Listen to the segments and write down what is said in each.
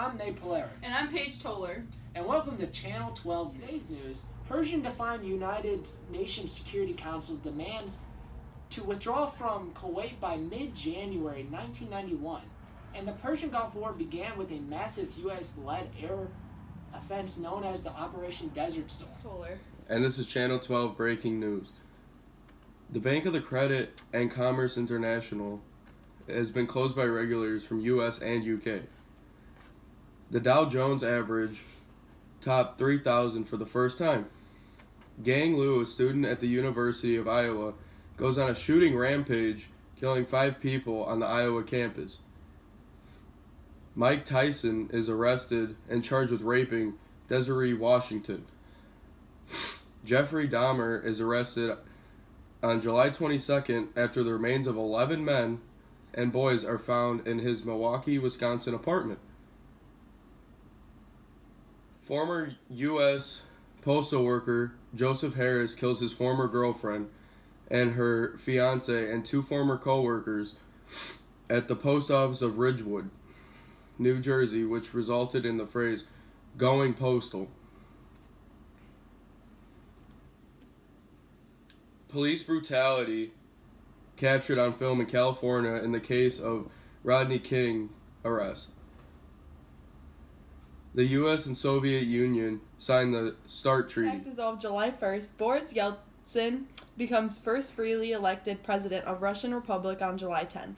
I'm Nate Polari. And I'm Paige Toller. And welcome to Channel 12 Today's News. Persian-defined United Nations Security Council demands to withdraw from Kuwait by mid-January 1991. And the Persian Gulf War began with a massive U.S.-led air offense known as the Operation Desert Storm. Toller. And this is Channel 12 Breaking News. The Bank of the Credit and Commerce International has been closed by regulators from U.S. and U.K. The Dow Jones average topped 3,000 for the first time. Gang Liu, a student at the University of Iowa, goes on a shooting rampage, killing 5 people on the Iowa campus. Mike Tyson is arrested and charged with raping Desiree Washington. Jeffrey Dahmer is arrested on July 22nd after the remains of 11 men and boys are found in his Milwaukee, Wisconsin apartment. Former U.S. postal worker Joseph Harris kills his former girlfriend and her fiance and 2 former co-workers at the post office of Ridgewood, New Jersey, which resulted in the phrase, "going postal." Police brutality captured on film in California in the case of Rodney King arrest. The U.S. and Soviet Union signed the START Treaty. Act dissolved July 1st. Boris Yeltsin becomes first freely elected president of Russian Republic on July 10th.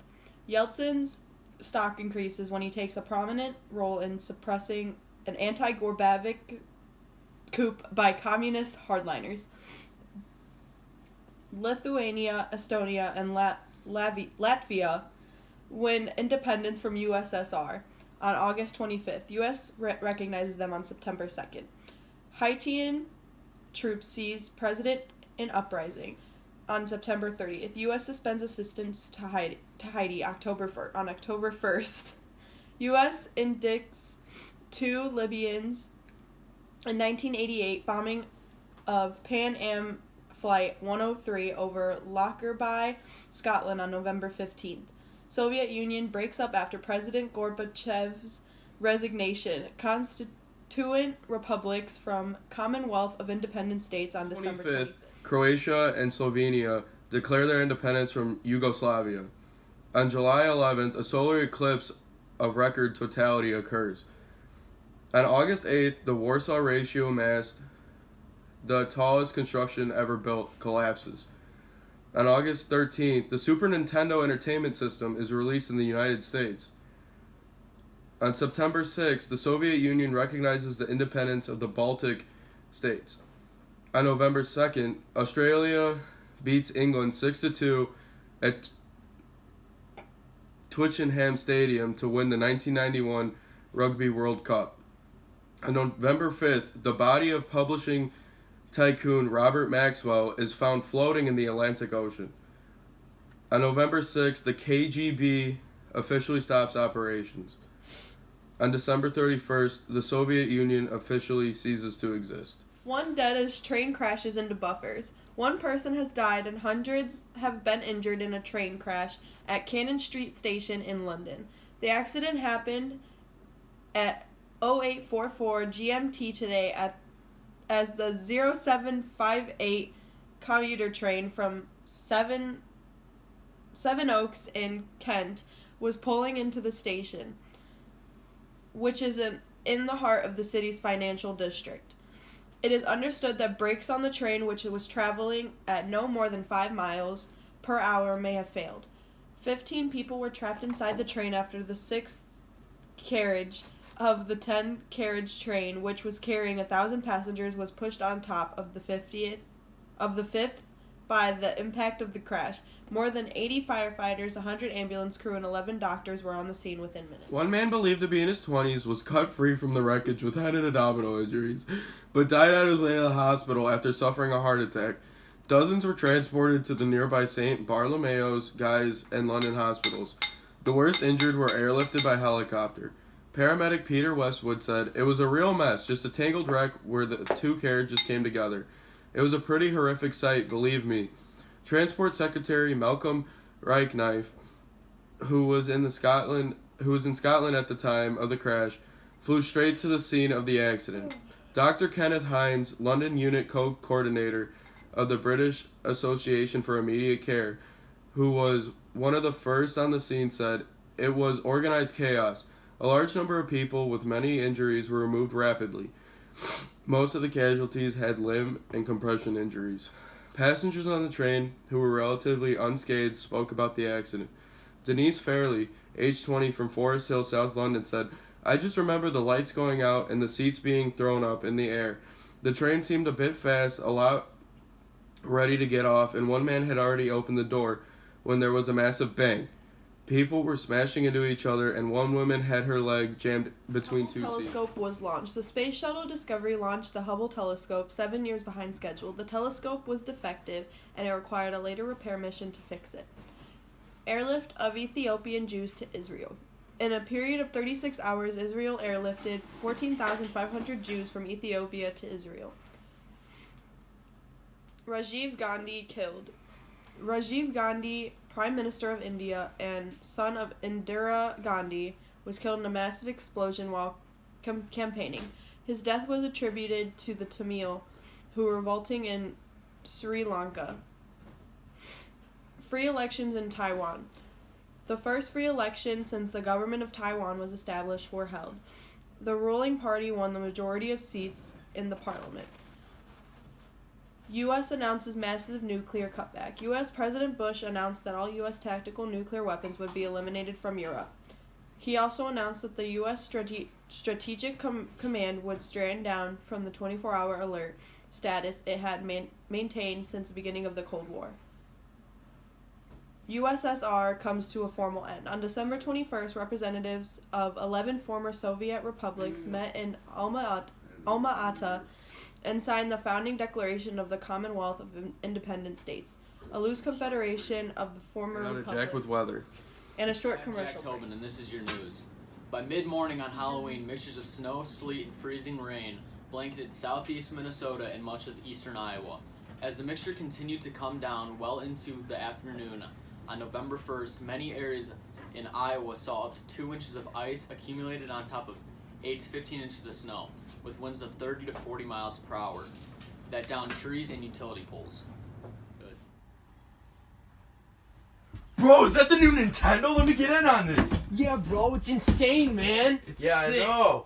Yeltsin's stock increases when he takes a prominent role in suppressing an anti-Gorbachev coup by communist hardliners. Lithuania, Estonia, and Latvia win independence from USSR on August 25th. U.S. recognizes them on September 2nd. Haitian troops seize president in uprising on September 30th. U.S. suspends assistance to Haiti on October 1st. U.S. indicts 2 Libyans in 1988 bombing of Pan Am Flight 103 over Lockerbie, Scotland on November 15th. Soviet Union breaks up after President Gorbachev's resignation. Constituent republics from Commonwealth of Independent States on December 25th. Croatia and Slovenia declare their independence from Yugoslavia. On July 11th, a solar eclipse of record totality occurs. On August 8th, the Warsaw Ratio mast, the tallest construction ever built, collapses. On August 13th, the Super Nintendo Entertainment System is released in the United States. On September 6th, the Soviet Union recognizes the independence of the Baltic states. On November 2nd, Australia beats England 6-2 at Twickenham Stadium to win the 1991 Rugby World Cup. On November 5th, the body of publishing tycoon Robert Maxwell is found floating in the Atlantic Ocean. On November 6th, the KGB officially stops operations. On December 31st, the Soviet Union officially ceases to exist. 1 dead as train crashes into buffers. 1 person has died and hundreds have been injured in a train crash at Cannon Street Station in London. The accident happened at 0844 GMT today as the 0758 commuter train from Seven Oaks in Kent was pulling into the station, which is in the heart of the city's financial district. It is understood that brakes on the train, which was traveling at no more than 5 miles per hour, may have failed. 15 people were trapped inside the train after the 6th carriage of the 10-carriage train, which was carrying 1,000 passengers, was pushed on top of the 5th by the impact of the crash. More than 80 firefighters, 100 ambulance crew, and 11 doctors were on the scene within minutes. 1 man believed to be in his 20s was cut free from the wreckage with head and abdominal injuries, but died on his way to the hospital after suffering a heart attack. Dozens were transported to the nearby St. Bartholomew's, Guy's, and London hospitals. The worst injured were airlifted by helicopter. Paramedic Peter Westwood said, "It was a real mess, just a tangled wreck where the 2 carriages came together. It was a pretty horrific sight, believe me." Transport Secretary Malcolm Reichknife, who was in Scotland at the time of the crash, flew straight to the scene of the accident. Dr. Kenneth Hines, London Unit Co-Coordinator of the British Association for Immediate Care, who was one of the first on the scene, said, "It was organized chaos. A large number of people with many injuries were removed rapidly. Most of the casualties had limb and compression injuries." Passengers on the train, who were relatively unscathed, spoke about the accident. Denise Fairley, age 20, from Forest Hill, South London, said, "I just remember the lights going out and the seats being thrown up in the air. The train seemed a bit fast, a lot ready to get off, and one man had already opened the door when there was a massive bang. People were smashing into each other, and one woman had her leg jammed between two seats." The telescope was launched. The Space Shuttle Discovery launched the Hubble telescope 7 years behind schedule. The telescope was defective, and it required a later repair mission to fix it. Airlift of Ethiopian Jews to Israel. In a period of 36 hours, Israel airlifted 14,500 Jews from Ethiopia to Israel. Rajiv Gandhi killed. Rajiv Gandhi, Prime Minister of India and son of Indira Gandhi, was killed in a massive explosion while campaigning. His death was attributed to the Tamil, who were revolting in Sri Lanka. Free elections in Taiwan. The first free election since the government of Taiwan was established were held. The ruling party won the majority of seats in the parliament. U.S. announces massive nuclear cutback. U.S. President Bush announced that all U.S. tactical nuclear weapons would be eliminated from Europe. He also announced that the U.S. Strategic Command would stand down from the 24-hour alert status it had maintained since the beginning of the Cold War. USSR comes to a formal end. On December 21st, representatives of 11 former Soviet republics met in Alma-Ata and signed the founding declaration of the Commonwealth of Independent States, a loose confederation of the former republics. Jack with weather. And a short I'm commercial. Jack Tobin, and this is your news. By mid-morning on Halloween, mixtures of snow, sleet, and freezing rain blanketed southeast Minnesota and much of eastern Iowa. As the mixture continued to come down well into the afternoon on November 1st, many areas in Iowa saw up to 2 inches of ice accumulated on top of 8 to 15 inches of snow, with winds of 30 to 40 miles per hour that downed trees and utility poles. Good. Bro, is that the new Nintendo? Let me get in on this. Yeah, bro, it's insane, man. It's sick. I know.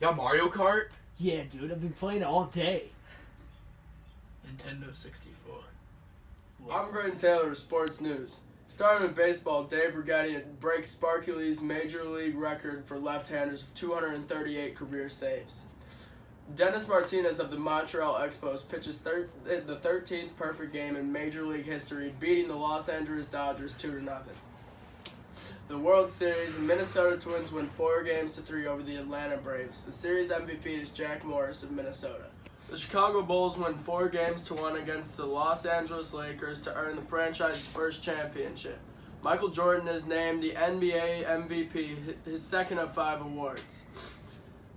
Got Mario Kart? Yeah, dude, I've been playing it all day. Nintendo 64. I'm Grant Taylor with Sports News. Starting with baseball, Dave Righetti breaks Sparky Lee's major league record for left-handers of 238 career saves. Dennis Martinez of the Montreal Expos pitches the 13th perfect game in Major League history, beating the Los Angeles Dodgers 2-0. The World Series, Minnesota Twins win 4-3 over the Atlanta Braves. The series MVP is Jack Morris of Minnesota. The Chicago Bulls win 4-1 against the Los Angeles Lakers to earn the franchise's first championship. Michael Jordan is named the NBA MVP, his second of 5 awards.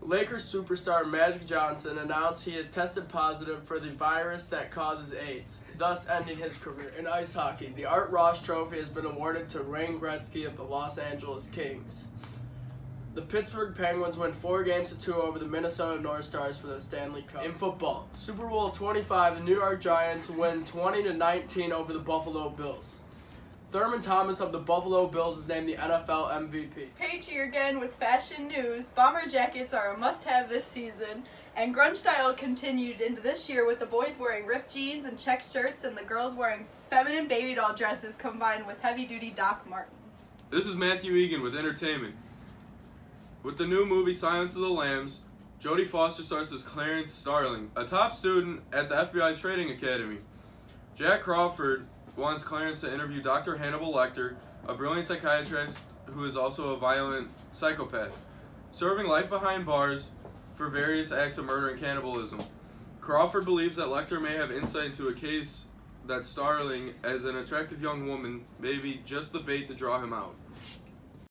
Lakers superstar Magic Johnson announced he has tested positive for the virus that causes AIDS, thus ending his career. In ice hockey, the Art Ross Trophy has been awarded to Wayne Gretzky of the Los Angeles Kings. The Pittsburgh Penguins win 4-2 over the Minnesota North Stars for the Stanley Cup. In football, Super Bowl 25, the New York Giants win 20-19 over the Buffalo Bills. Thurman Thomas of the Buffalo Bills is named the NFL MVP. Paige here again with fashion news. Bomber jackets are a must-have this season, and grunge style continued into this year with the boys wearing ripped jeans and checked shirts and the girls wearing feminine baby doll dresses combined with heavy-duty Doc Martens. This is Matthew Egan with entertainment. With the new movie Silence of the Lambs, Jodie Foster stars as Clarence Starling, a top student at the FBI's Trading Academy. Jack Crawford wants Clarence to interview Dr. Hannibal Lecter, a brilliant psychiatrist who is also a violent psychopath, serving life behind bars for various acts of murder and cannibalism. Crawford believes that Lecter may have insight into a case that Starling, as an attractive young woman, may be just the bait to draw him out.